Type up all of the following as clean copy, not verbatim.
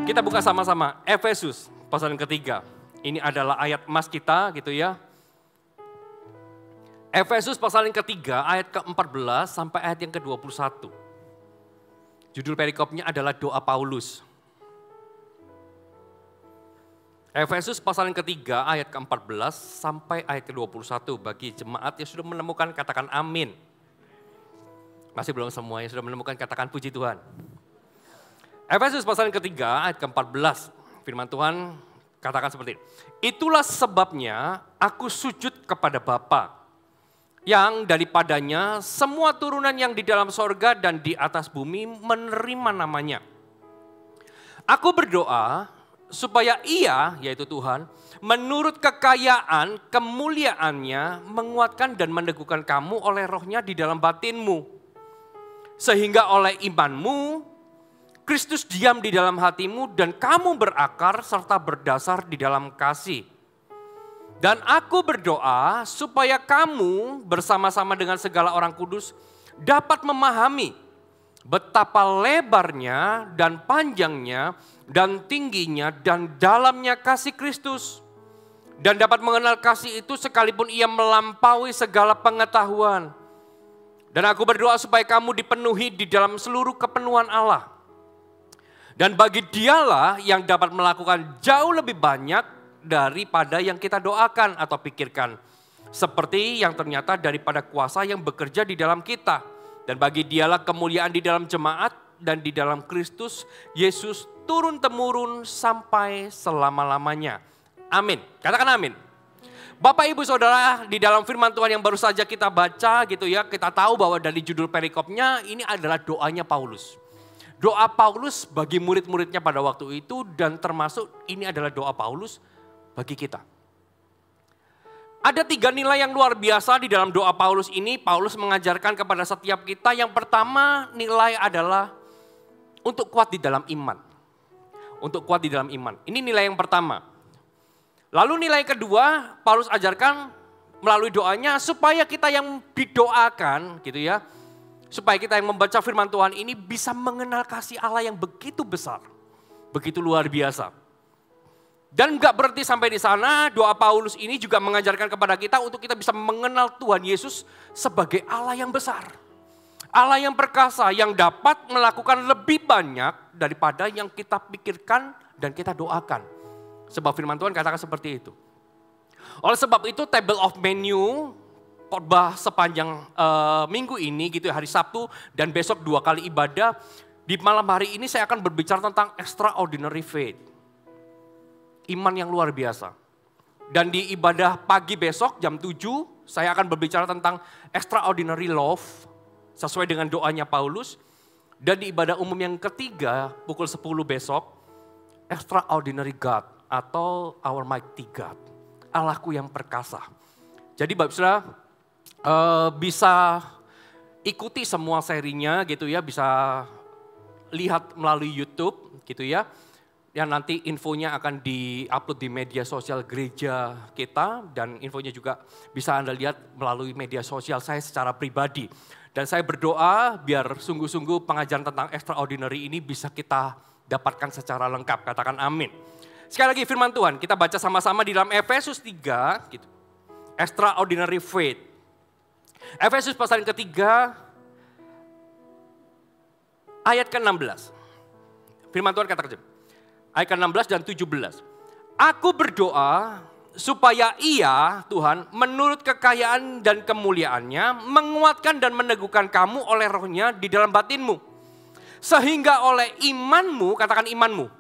Kita buka sama-sama Efesus pasal yang ketiga. Ini adalah ayat emas kita gitu ya. Efesus pasal yang ketiga ayat ke-14 sampai ayat yang ke-21. Judul perikopnya adalah doa Paulus. Efesus pasal yang ketiga ayat ke-14 sampai ayat ke-21. Bagi jemaat yang sudah menemukan katakan amin. Masih belum semua yang sudah menemukan katakan puji Tuhan. Efesus pasal yang ketiga ayat ke-14. Firman Tuhan katakan seperti ini. Itulah sebabnya aku sujud kepada Bapa, yang daripadanya semua turunan yang di dalam sorga dan di atas bumi menerima namanya. Aku berdoa supaya Ia, yaitu Tuhan, menurut kekayaan kemuliaannya menguatkan dan meneguhkan kamu oleh rohnya di dalam batinmu. Sehingga oleh imanmu, Kristus diam di dalam hatimu dan kamu berakar serta berdasar di dalam kasih. Dan aku berdoa supaya kamu bersama-sama dengan segala orang kudus dapat memahami betapa lebarnya dan panjangnya dan tingginya dan dalamnya kasih Kristus. Dan dapat mengenal kasih itu sekalipun ia melampaui segala pengetahuan. Dan aku berdoa supaya kamu dipenuhi di dalam seluruh kepenuhan Allah. Dan bagi Dialah yang dapat melakukan jauh lebih banyak daripada yang kita doakan atau pikirkan. Seperti yang ternyata daripada kuasa yang bekerja di dalam kita. Dan bagi Dialah kemuliaan di dalam jemaat dan di dalam Kristus Yesus turun-temurun sampai selama-lamanya. Amin. Katakan amin. Bapak Ibu Saudara, di dalam firman Tuhan yang baru saja kita baca gitu ya, kita tahu bahwa dari judul perikopnya ini adalah doanya Paulus. Doa Paulus bagi murid-muridnya pada waktu itu dan termasuk ini adalah doa Paulus bagi kita. Ada 3 nilai yang luar biasa di dalam doa Paulus ini. Paulus mengajarkan kepada setiap kita. Yang pertama nilai adalah untuk kuat di dalam iman. Untuk kuat di dalam iman. Ini nilai yang pertama. Lalu nilai kedua Paulus ajarkan melalui doanya supaya kita yang didoakan gitu ya. Supaya kita yang membaca firman Tuhan ini bisa mengenal kasih Allah yang begitu besar. Begitu luar biasa. Dan gak berhenti sampai di sana, doa Paulus ini juga mengajarkan kepada kita untuk kita bisa mengenal Tuhan Yesus sebagai Allah yang besar. Allah yang perkasa yang dapat melakukan lebih banyak daripada yang kita pikirkan dan kita doakan. Sebab firman Tuhan katakan seperti itu. Oleh sebab itu table of menu khotbah sepanjang minggu ini gitu hari Sabtu dan besok 2 kali ibadah. Di malam hari ini saya akan berbicara tentang extraordinary faith. Iman yang luar biasa. Dan di ibadah pagi besok jam 7 saya akan berbicara tentang extraordinary love sesuai dengan doanya Paulus. Dan di ibadah umum yang ketiga pukul 10 besok extraordinary God atau our mighty God. Allahku yang perkasa. Jadi Bapak Saudara bisa ikuti semua serinya gitu ya, bisa lihat melalui YouTube gitu ya. Yang nanti infonya akan di-upload di media sosial gereja kita dan infonya juga bisa Anda lihat melalui media sosial saya secara pribadi. Dan saya berdoa biar sungguh-sungguh pengajaran tentang extraordinary ini bisa kita dapatkan secara lengkap. Katakan amin. Sekali lagi firman Tuhan, kita baca sama-sama di dalam Efesus 3 gitu. Extraordinary faith. Efesus pasal yang ketiga ayat ke-16. Firman Tuhan katakan ayat ke-16 dan 17. Aku berdoa supaya Ia, Tuhan, menurut kekayaan dan kemuliaannya menguatkan dan meneguhkan kamu oleh rohnya di dalam batinmu. Sehingga oleh imanmu, katakan imanmu,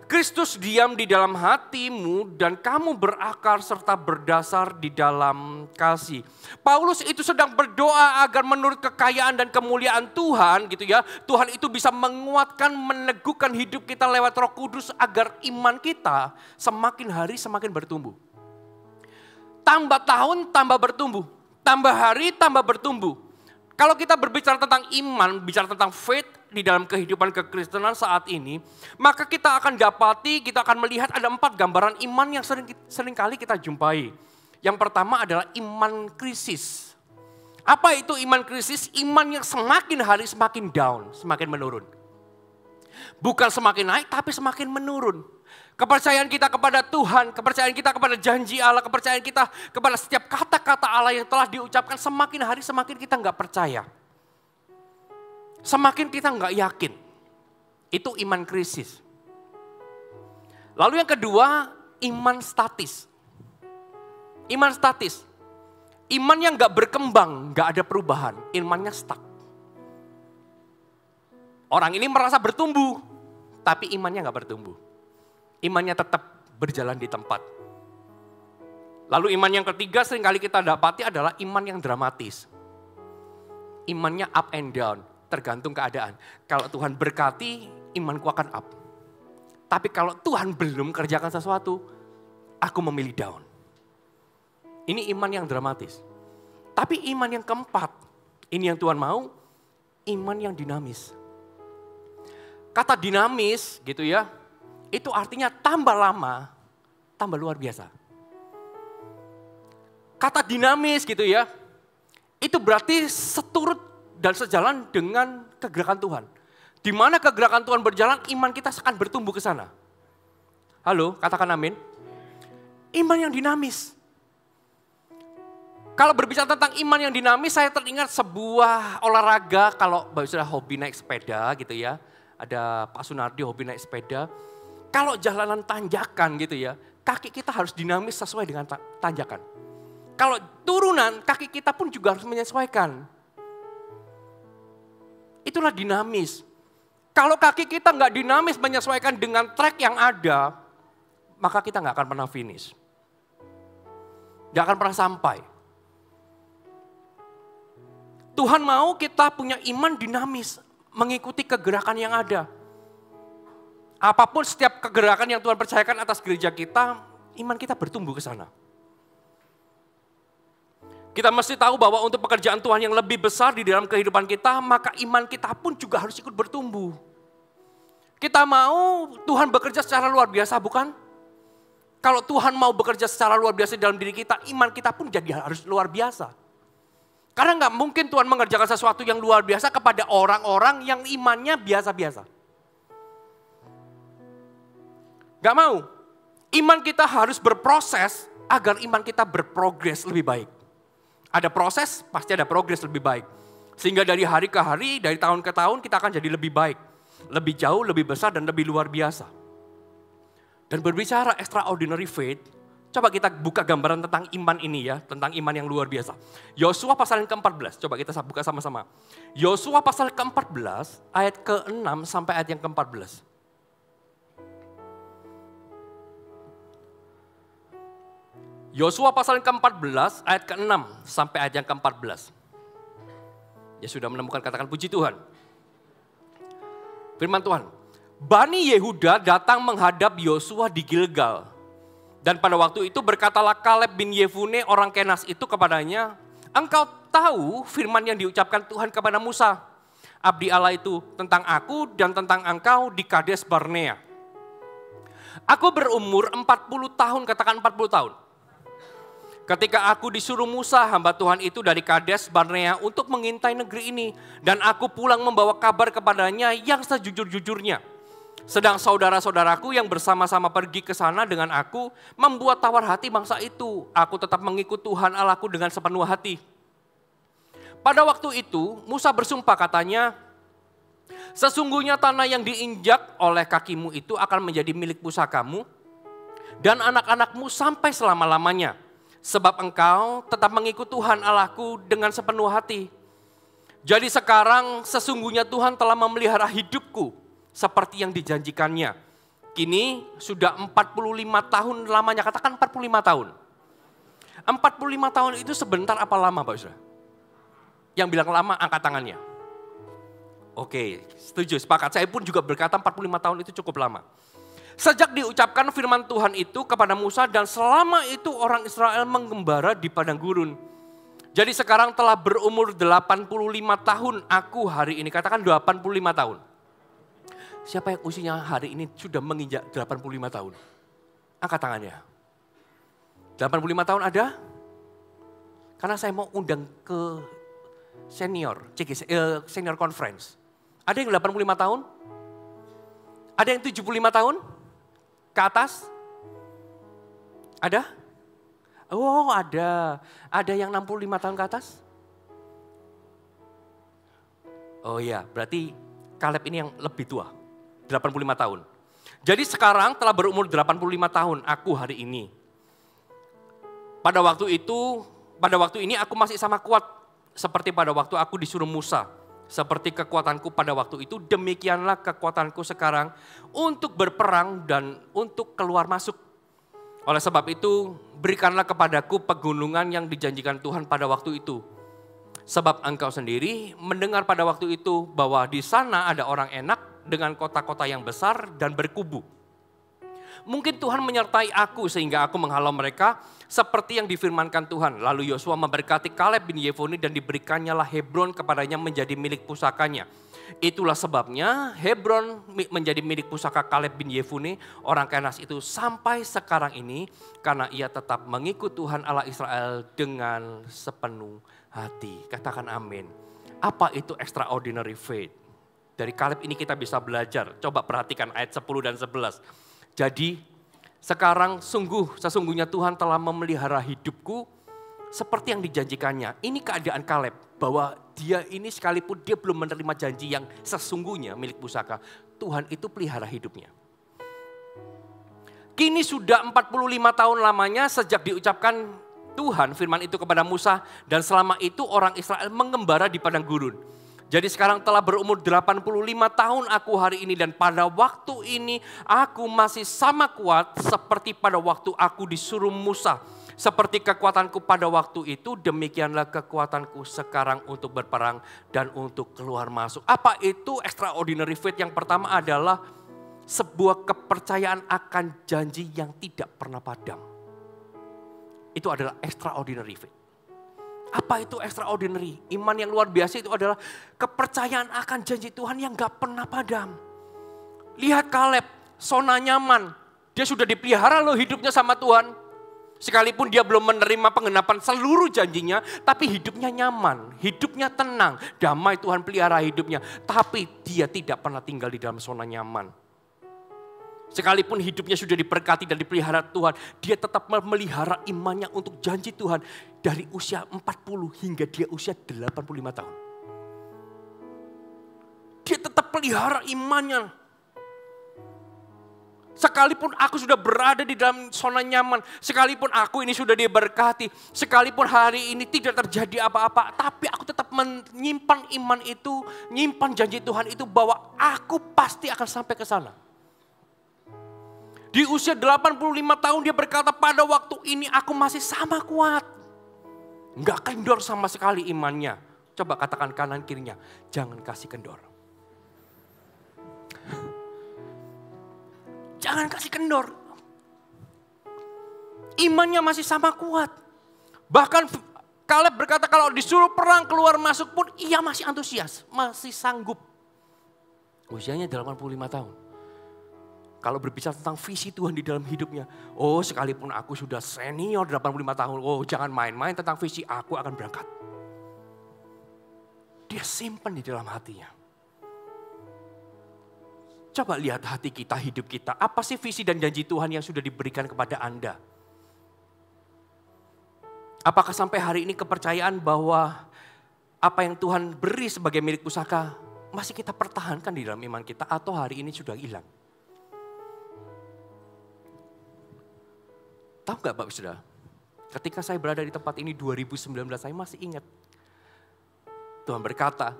Kristus diam di dalam hatimu dan kamu berakar serta berdasar di dalam kasih. Paulus itu sedang berdoa agar menurut kekayaan dan kemuliaan Tuhan gitu ya. Tuhan itu bisa menguatkan, meneguhkan hidup kita lewat Roh Kudus agar iman kita semakin hari semakin bertumbuh. Tambah tahun tambah bertumbuh, tambah hari tambah bertumbuh. Kalau kita berbicara tentang iman, bicara tentang faith di dalam kehidupan kekristenan saat ini, maka kita akan dapati, kita akan melihat ada 4 gambaran iman yang sering kali kita jumpai. Yang pertama adalah iman krisis. Apa itu iman krisis? Iman yang semakin hari semakin down, semakin menurun. Bukan semakin naik, tapi semakin menurun. Kepercayaan kita kepada Tuhan, kepercayaan kita kepada janji Allah, kepercayaan kita kepada setiap kata-kata Allah yang telah diucapkan, semakin hari semakin kita nggak percaya. Semakin kita nggak yakin. Itu iman krisis. Lalu yang kedua, iman statis. Iman statis. Iman yang nggak berkembang, nggak ada perubahan. Imannya stuck. Orang ini merasa bertumbuh, tapi imannya nggak bertumbuh. Imannya tetap berjalan di tempat. Lalu iman yang ketiga seringkali kita dapati adalah iman yang dramatis. Imannya up and down, tergantung keadaan. Kalau Tuhan berkati, imanku akan up. Tapi kalau Tuhan belum kerjakan sesuatu, aku memilih down. Ini iman yang dramatis. Tapi iman yang keempat, ini yang Tuhan mau, iman yang dinamis. Kata dinamis gitu ya, itu artinya tambah lama, tambah luar biasa. Kata dinamis gitu ya, itu berarti seturut dan sejalan dengan kegerakan Tuhan. Di mana kegerakan Tuhan berjalan, iman kita akan bertumbuh ke sana. Halo, katakan amin. Iman yang dinamis. Kalau berbicara tentang iman yang dinamis, saya teringat sebuah olahraga, kalau sudah hobi naik sepeda gitu ya. Ada Pak Sunardi hobi naik sepeda. Kalau jalanan tanjakan gitu ya, kaki kita harus dinamis sesuai dengan tanjakan. Kalau turunan, kaki kita pun juga harus menyesuaikan. Itulah dinamis. Kalau kaki kita nggak dinamis menyesuaikan dengan trek yang ada, maka kita nggak akan pernah finish. Nggak akan pernah sampai. Tuhan mau kita punya iman dinamis, mengikuti kegerakan yang ada. Apapun setiap kegerakan yang Tuhan percayakan atas gereja kita, iman kita bertumbuh ke sana. Kita mesti tahu bahwa untuk pekerjaan Tuhan yang lebih besar di dalam kehidupan kita, maka iman kita pun juga harus ikut bertumbuh. Kita mau Tuhan bekerja secara luar biasa, bukan? Kalau Tuhan mau bekerja secara luar biasa dalam diri kita, iman kita pun jadi harus luar biasa. Karena nggak mungkin Tuhan mengerjakan sesuatu yang luar biasa kepada orang-orang yang imannya biasa-biasa. Gak mau. Iman kita harus berproses agar iman kita berprogres lebih baik. Ada proses, pasti ada progres lebih baik. Sehingga dari hari ke hari, dari tahun ke tahun kita akan jadi lebih baik. Lebih jauh, lebih besar, dan lebih luar biasa. Dan berbicara extraordinary faith, coba kita buka gambaran tentang iman ini ya, tentang iman yang luar biasa. Yosua pasal yang ke-14, coba kita buka sama-sama. Yosua pasal ke-14, ayat ke-6 sampai ayat yang ke-14. Yosua pasal yang ke-14 ayat ke-6 sampai ayat yang ke-14. Ya sudah menemukan, katakan puji Tuhan. Firman Tuhan. Bani Yehuda datang menghadap Yosua di Gilgal. Dan pada waktu itu berkatalah Kaleb bin Yefune orang Kenas itu kepadanya, engkau tahu firman yang diucapkan Tuhan kepada Musa, abdi Allah itu, tentang aku dan tentang engkau di Kades Barnea. Aku berumur 40 tahun, katakan 40 tahun. Ketika aku disuruh Musa hamba Tuhan itu dari Kades Barnea untuk mengintai negeri ini. Dan aku pulang membawa kabar kepadanya yang sejujur-jujurnya. Sedang saudara-saudaraku yang bersama-sama pergi ke sana dengan aku membuat tawar hati bangsa itu. Aku tetap mengikut Tuhan Allahku dengan sepenuh hati. Pada waktu itu Musa bersumpah katanya, sesungguhnya tanah yang diinjak oleh kakimu itu akan menjadi milik pusakamu dan anak-anakmu sampai selama-lamanya. Sebab engkau tetap mengikut Tuhan Allahku dengan sepenuh hati. Jadi sekarang sesungguhnya Tuhan telah memelihara hidupku seperti yang dijanjikannya. Kini sudah 45 tahun lamanya, katakan 45 tahun. 45 tahun itu sebentar apa lama Pak Saudara? Yang bilang lama angkat tangannya. Oke, setuju, sepakat. Saya pun juga berkata 45 tahun itu cukup lama. Sejak diucapkan firman Tuhan itu kepada Musa dan selama itu orang Israel menggembara di padang gurun. Jadi sekarang telah berumur 85 tahun aku hari ini. Katakan 85 tahun. Siapa yang usianya hari ini sudah menginjak 85 tahun? Angkat tangannya. 85 tahun ada? Karena saya mau undang ke senior conference. Ada yang 85 tahun? Ada yang 75 tahun ke atas? Ada? Oh ada. Ada yang 65 tahun ke atas? Oh iya, berarti Kaleb ini yang lebih tua, 85 tahun. Jadi sekarang telah berumur 85 tahun aku hari ini. Pada waktu ini aku masih sama kuat seperti pada waktu aku disuruh Musa. Seperti kekuatanku pada waktu itu, demikianlah kekuatanku sekarang untuk berperang dan untuk keluar masuk. Oleh sebab itu, berikanlah kepadaku pegunungan yang dijanjikan Tuhan pada waktu itu. Sebab engkau sendiri mendengar pada waktu itu bahwa di sana ada orang enak dengan kota-kota yang besar dan berkubu. Mungkin Tuhan menyertai aku sehingga aku menghalau mereka seperti yang difirmankan Tuhan. Lalu Yosua memberkati Kaleb bin Yefune dan diberikannya lah Hebron kepadanya menjadi milik pusakanya. Itulah sebabnya Hebron menjadi milik pusaka Kaleb bin Yefune orang Kenas itu sampai sekarang ini. Karena ia tetap mengikut Tuhan Allah Israel dengan sepenuh hati. Katakan amin. Apa itu extraordinary faith? Dari Kaleb ini kita bisa belajar. Coba perhatikan ayat 10 dan 11. Jadi sekarang sesungguhnya Tuhan telah memelihara hidupku seperti yang dijanjikannya. Ini keadaan Kaleb bahwa dia ini sekalipun dia belum menerima janji yang sesungguhnya milik pusaka. Tuhan itu pelihara hidupnya. Kini sudah 45 tahun lamanya sejak diucapkan Tuhan firman itu kepada Musa. Dan selama itu orang Israel mengembara di padang gurun. Jadi sekarang telah berumur 85 tahun aku hari ini dan pada waktu ini aku masih sama kuat seperti pada waktu aku disuruh Musa. Seperti kekuatanku pada waktu itu, demikianlah kekuatanku sekarang untuk berperang dan untuk keluar masuk. Apa itu extraordinary faith? Yang pertama adalah sebuah kepercayaan akan janji yang tidak pernah padam. Itu adalah extraordinary faith. Apa itu extraordinary? Iman yang luar biasa itu adalah kepercayaan akan janji Tuhan yang gak pernah padam. Lihat Kaleb, zona nyaman. Dia sudah dipelihara loh hidupnya sama Tuhan. Sekalipun dia belum menerima penggenapan seluruh janjinya, tapi hidupnya nyaman, hidupnya tenang, damai Tuhan pelihara hidupnya. Tapi dia tidak pernah tinggal di dalam zona nyaman. Sekalipun hidupnya sudah diberkati dan dipelihara Tuhan, dia tetap memelihara imannya untuk janji Tuhan dari usia 40 hingga dia usia 85 tahun. Dia tetap pelihara imannya. Sekalipun aku sudah berada di dalam zona nyaman, sekalipun aku ini sudah diberkati, sekalipun hari ini tidak terjadi apa-apa, tapi aku tetap menyimpan iman itu, menyimpan janji Tuhan itu bahwa aku pasti akan sampai ke sana. Di usia 85 tahun dia berkata pada waktu ini aku masih sama kuat. Enggak kendor sama sekali imannya. Coba katakan kanan kirinya, jangan kasih kendor. Jangan kasih kendor. Imannya masih sama kuat. Bahkan Kaleb berkata kalau disuruh perang keluar masuk pun ia masih antusias, masih sanggup. Usianya 85 tahun. Kalau berbicara tentang visi Tuhan di dalam hidupnya. Oh sekalipun aku sudah senior 85 tahun. Oh jangan main-main tentang visi, aku akan berangkat. Dia simpan di dalam hatinya. Coba lihat hati kita, hidup kita. Apa sih visi dan janji Tuhan yang sudah diberikan kepada Anda? Apakah sampai hari ini kepercayaan bahwa apa yang Tuhan beri sebagai milik pusaka masih kita pertahankan di dalam iman kita atau hari ini sudah hilang? Tahu gak Bapak Saudara, ketika saya berada di tempat ini 2019 saya masih ingat. Tuhan berkata,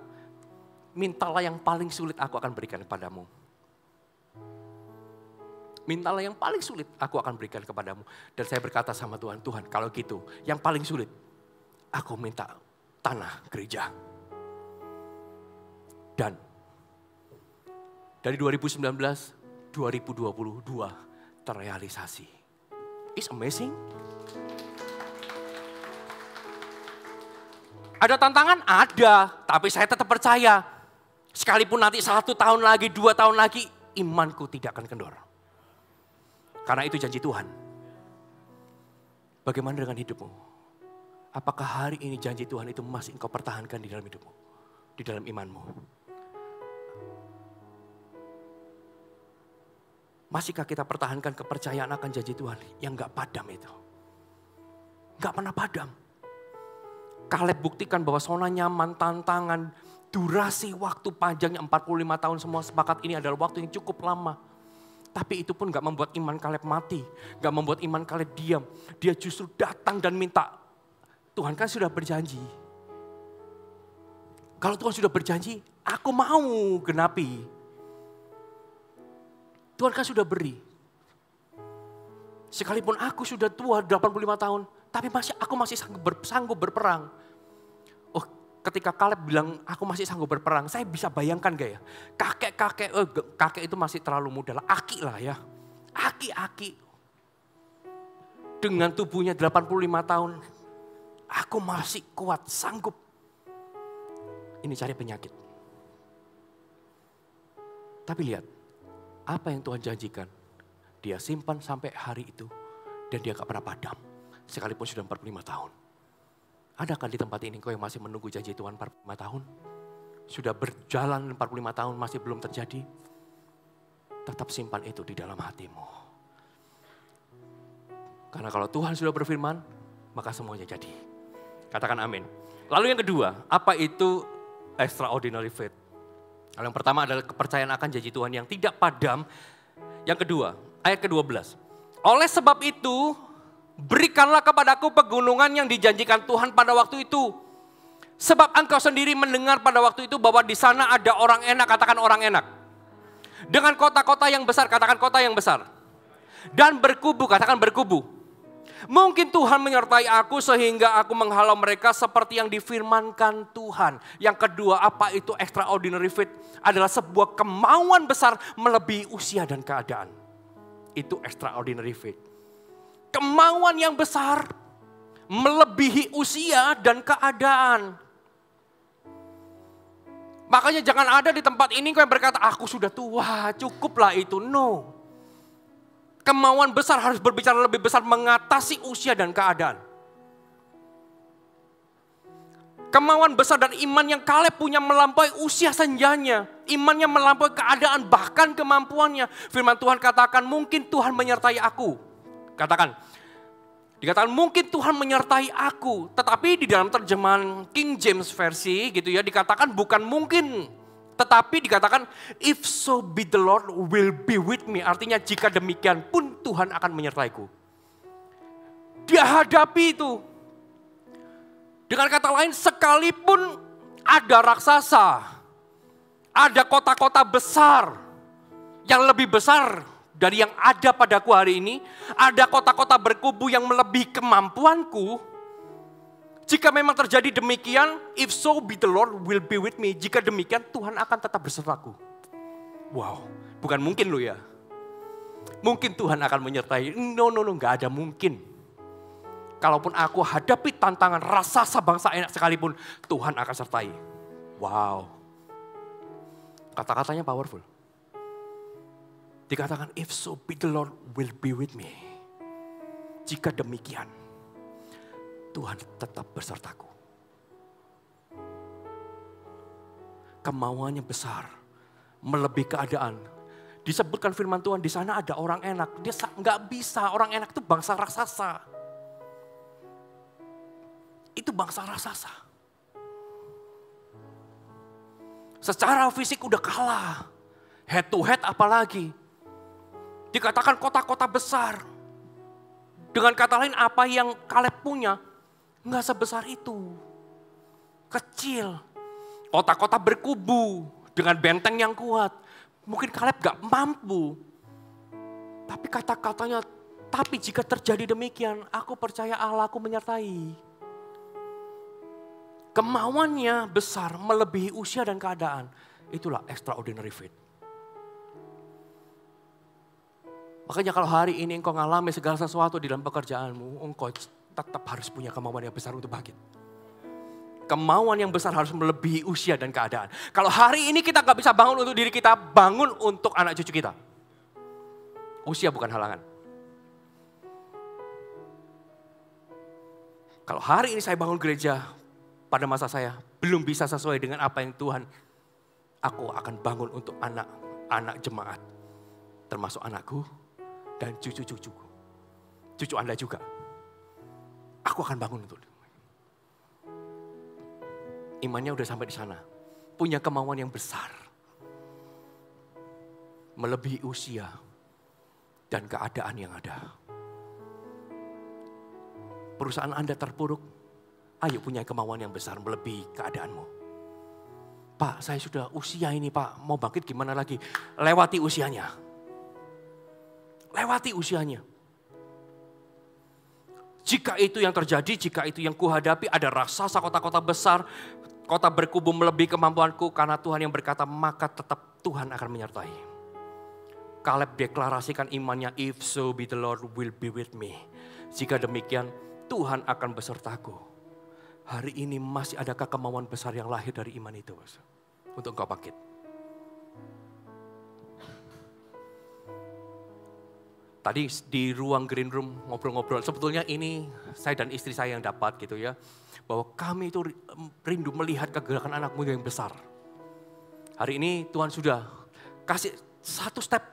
mintalah yang paling sulit aku akan berikan kepadamu. Mintalah yang paling sulit aku akan berikan kepadamu. Dan saya berkata sama Tuhan, Tuhan kalau gitu yang paling sulit aku minta tanah gereja. Dan dari 2019, 2022 terrealisasi. It's amazing. Ada tantangan? Ada. Tapi saya tetap percaya. Sekalipun nanti 1 tahun lagi, 2 tahun lagi, imanku tidak akan kendor. Karena itu janji Tuhan. Bagaimana dengan hidupmu? Apakah hari ini janji Tuhan itu masih engkau pertahankan di dalam hidupmu? Di dalam imanmu? Masihkah kita pertahankan kepercayaan akan janji Tuhan yang gak padam itu? Gak pernah padam. Kaleb buktikan bahwa zona nyaman, tantangan, durasi waktu panjangnya 45 tahun, semua sepakat ini adalah waktu yang cukup lama. Tapi itu pun gak membuat iman Kaleb mati. Gak membuat iman Kaleb diam. Dia justru datang dan minta. Tuhan kan sudah berjanji. Kalau Tuhan sudah berjanji, aku mau genapi. Tuhan kan sudah beri. Sekalipun aku sudah tua 85 tahun, tapi aku masih sanggup berperang. Oh, ketika Kaleb bilang aku masih sanggup berperang, saya bisa bayangkan gak ya? Kakek itu masih terlalu muda lah, Aki lah ya. Aki. Dengan tubuhnya 85 tahun, aku masih kuat, sanggup. Ini cari penyakit. Tapi lihat, apa yang Tuhan janjikan, dia simpan sampai hari itu dan dia gak pernah padam. Sekalipun sudah 45 tahun. Adakah di tempat ini kau yang masih menunggu janji Tuhan 45 tahun? Sudah berjalan 45 tahun masih belum terjadi? Tetap simpan itu di dalam hatimu. Karena kalau Tuhan sudah berfirman, maka semuanya jadi. Katakan amin. Lalu yang kedua, apa itu extraordinary faith? Yang pertama adalah kepercayaan akan janji Tuhan yang tidak padam. Yang kedua, ayat ke-12. Oleh sebab itu, berikanlah kepadaku pegunungan yang dijanjikan Tuhan pada waktu itu. Sebab engkau sendiri mendengar pada waktu itu bahwa di sana ada orang enak, katakan orang enak. Dengan kota-kota yang besar, katakan kota yang besar. Dan berkubu, katakan berkubu. Mungkin Tuhan menyertai aku sehingga aku menghalau mereka seperti yang difirmankan Tuhan. Yang kedua, apa itu extraordinary faith? Adalah sebuah kemauan besar melebihi usia dan keadaan. Itu extraordinary faith. Kemauan yang besar melebihi usia dan keadaan. Makanya jangan ada di tempat ini kau yang berkata, aku sudah tua, cukuplah itu. No. Kemauan besar harus berbicara lebih besar mengatasi usia dan keadaan. Kemauan besar dan iman yang Kaleb punya melampaui usia senjanya. Imannya melampaui keadaan bahkan kemampuannya. Firman Tuhan katakan mungkin Tuhan menyertai aku. Dikatakan mungkin Tuhan menyertai aku. Tetapi di dalam terjemahan King James versi gitu ya dikatakan bukan mungkin. Tetapi dikatakan, if so be the Lord will be with me. Artinya jika demikian pun Tuhan akan menyertaiku. Dia hadapi itu. Dengan kata lain, sekalipun ada raksasa, ada kota-kota besar, yang lebih besar dari yang ada padaku hari ini, ada kota-kota berkubu yang melebihi kemampuanku, jika memang terjadi demikian, if so be the Lord will be with me. Jika demikian Tuhan akan tetap besertaku. Wow, bukan mungkin loh ya. Mungkin Tuhan akan menyertai. No, gak ada mungkin. Kalaupun aku hadapi tantangan raksasa bangsa enak sekalipun, Tuhan akan sertai. Wow. Kata-katanya powerful. Dikatakan if so be the Lord will be with me. Jika demikian, Tuhan tetap besertaku. Kemauannya besar, melebihi keadaan. Disebutkan firman Tuhan di sana ada orang enak. Dia nggak bisa, orang enak itu bangsa raksasa. Itu bangsa raksasa. Secara fisik udah kalah, head to head apalagi. Dikatakan kota-kota besar. Dengan kata lain apa yang Kaleb punya, nggak sebesar itu. Kecil. Kota-kota berkubu dengan benteng yang kuat. Mungkin Kaleb gak mampu. Tapi kata-katanya, tapi jika terjadi demikian, aku percaya Allahku menyertai. Kemauannya besar, melebihi usia dan keadaan. Itulah extraordinary faith. Makanya kalau hari ini engkau ngalami segala sesuatu di dalam pekerjaanmu, engkau tetap harus punya kemauan yang besar untuk bangkit. Kemauan yang besar harus melebihi usia dan keadaan. Kalau hari ini kita gak bisa bangun untuk diri kita, bangun untuk anak cucu kita. Usia bukan halangan. Kalau hari ini saya bangun gereja, pada masa saya belum bisa sesuai dengan apa yang Tuhan, aku akan bangun untuk anak-anak jemaat. termasuk anakku dan cucu-cucuku. Cucu Anda juga. Aku akan bangun untuk imannya udah sampai di sana. Punya kemauan yang besar. Melebihi usia dan keadaan yang ada. Perusahaan Anda terpuruk, ayo punya kemauan yang besar melebihi keadaanmu. Pak, saya sudah usia ini Pak, mau bangkit gimana lagi? Lewati usianya. Lewati usianya. Jika itu yang terjadi, jika itu yang kuhadapi, ada raksasa kota-kota besar, kota berkubu melebihi kemampuanku, karena Tuhan yang berkata, maka tetap Tuhan akan menyertai. Kaleb deklarasikan imannya, if so be the Lord will be with me. Jika demikian, Tuhan akan besertaku. Hari ini masih adakah kemauan besar yang lahir dari iman itu, untuk engkau bangkit? Tadi di ruang green room ngobrol-ngobrol, sebetulnya ini saya dan istri saya yang dapat gitu ya. Bahwa kami itu rindu melihat kegerakan anak muda yang besar. Hari ini Tuhan sudah kasih satu step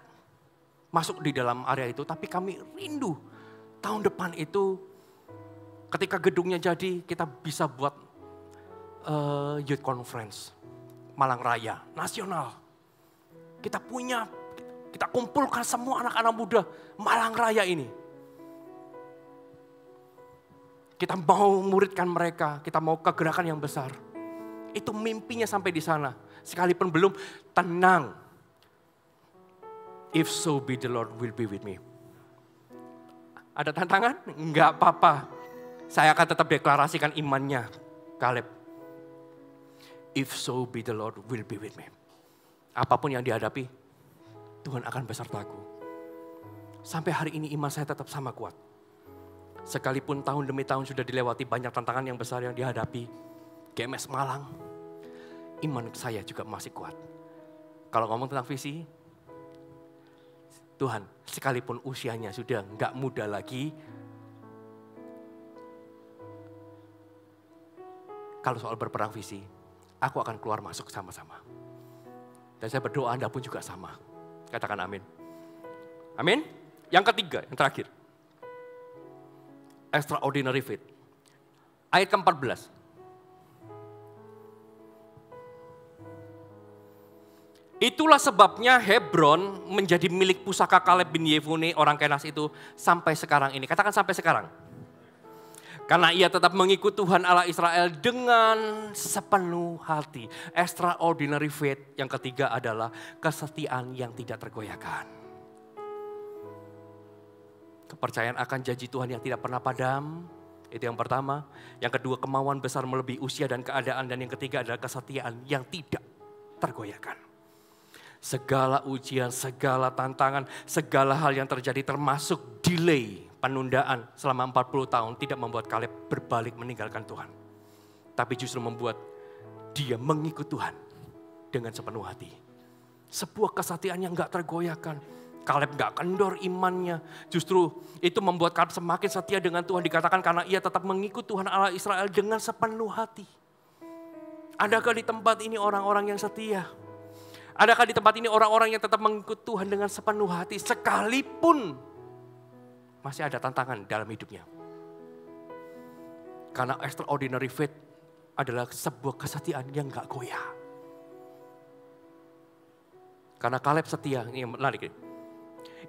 masuk di dalam area itu. Tapi kami rindu tahun depan itu ketika gedungnya jadi kita bisa buat youth conference. Malang Raya, nasional. Kita kumpulkan semua anak-anak muda Malang Raya ini. Kita mau muridkan mereka, kita mau kegerakan yang besar. Itu mimpinya sampai di sana. Sekalipun belum, tenang. If so be the Lord will be with me. Ada tantangan? Enggak apa-apa. Saya akan tetap deklarasikan imannya, Kaleb. If so be the Lord will be with me. Apapun yang dihadapi, Tuhan akan besertaku. Sampai hari ini iman saya tetap sama kuat. Sekalipun tahun demi tahun sudah dilewati banyak tantangan yang besar yang dihadapi. GMS Malang, iman saya juga masih kuat. Kalau ngomong tentang visi, Tuhan sekalipun usianya sudah enggak muda lagi. Kalau soal berperang visi, aku akan keluar masuk sama-sama. Dan saya berdoa Anda pun juga sama. Katakan amin. Amin. Yang ketiga, yang terakhir. Extraordinary faith. Ayat ke-14. Itulah sebabnya Hebron menjadi milik pusaka Kaleb bin Yefune orang Kenas itu sampai sekarang ini. Katakan sampai sekarang. Karena ia tetap mengikut Tuhan Allah Israel dengan sepenuh hati. Extraordinary faith yang ketiga adalah kesetiaan yang tidak tergoyahkan. Kepercayaan akan janji Tuhan yang tidak pernah padam. Itu yang pertama. Yang kedua, kemauan besar melebihi usia dan keadaan. Dan yang ketiga adalah kesetiaan yang tidak tergoyahkan. Segala ujian, segala tantangan, segala hal yang terjadi termasuk delay, penundaan selama 40 tahun tidak membuat Kaleb berbalik meninggalkan Tuhan. Tapi justru membuat dia mengikut Tuhan dengan sepenuh hati. Sebuah kesetiaan yang gak tergoyahkan. Kaleb gak kendor imannya. Justru itu membuat Kaleb semakin setia dengan Tuhan. Dikatakan karena ia tetap mengikut Tuhan Allah Israel dengan sepenuh hati. Adakah di tempat ini orang-orang yang setia? Adakah di tempat ini orang-orang yang tetap mengikut Tuhan dengan sepenuh hati sekalipun masih ada tantangan dalam hidupnya? Karena extraordinary faith adalah sebuah kesetiaan yang gak goyah. Karena Kaleb setia, ini menarik.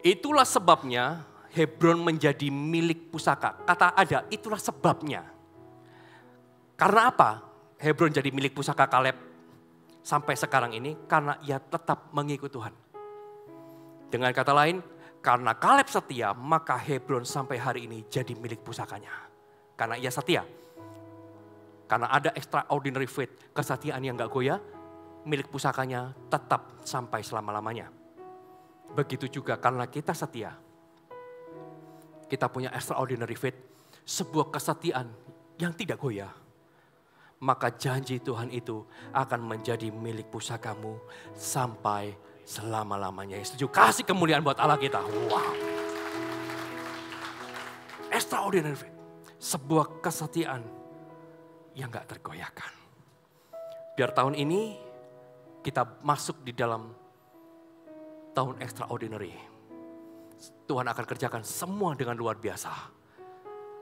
Itulah sebabnya Hebron menjadi milik pusaka. Kata ada, itulah sebabnya. Karena apa Hebron jadi milik pusaka Kaleb? Sampai sekarang ini karena ia tetap mengikut Tuhan. Dengan kata lain, karena Kaleb setia maka Hebron sampai hari ini jadi milik pusakanya. Karena ia setia. Karena ada extraordinary faith, kesetiaan yang gak goyah, milik pusakanya tetap sampai selama-lamanya. Begitu juga karena kita setia. Kita punya extraordinary faith, sebuah kesetiaan yang tidak goyah. Maka janji Tuhan itu akan menjadi milik pusakamu sampai selama-lamanya. Setuju? Kasih kemuliaan buat Allah kita. Wow. Extraordinary faith. Sebuah kesetiaan yang gak tergoyahkan. Biar tahun ini kita masuk di dalam tahun extraordinary. Tuhan akan kerjakan semua dengan luar biasa.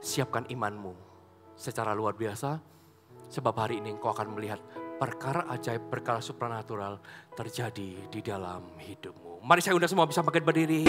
Siapkan imanmu secara luar biasa, sebab hari ini engkau akan melihat perkara ajaib, perkara supranatural terjadi di dalam hidupmu. Mari saya undang semua bisa bangkit berdiri.